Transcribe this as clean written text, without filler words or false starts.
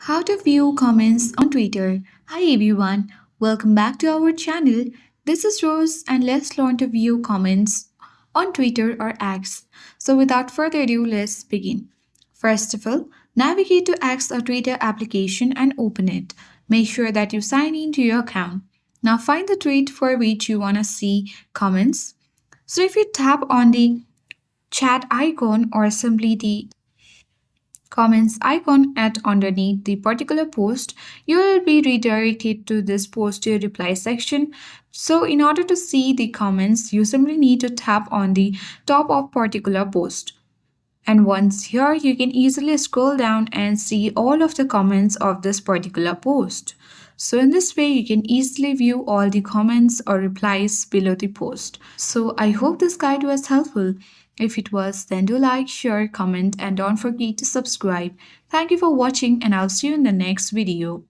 How to view comments on Twitter. Hi everyone, welcome back to our channel. This is Rose and let's learn to view comments on Twitter or X. So without further ado, let's begin. First of all, navigate to X or Twitter application and open it. Make sure that you sign in to your account. Now find the tweet for which you want to see comments. So if you tap on the chat icon or simply the comments icon at underneath the particular post, you will be redirected to this post to reply section. So in order to see the comments, you simply need to tap on the top of particular post. And once here, you can easily scroll down and see all of the comments of this particular post. So in this way, you can easily view all the comments or replies below the post. So I hope this guide was helpful. If it was, then do like, share, comment, and don't forget to subscribe. Thank you for watching, and I'll see you in the next video.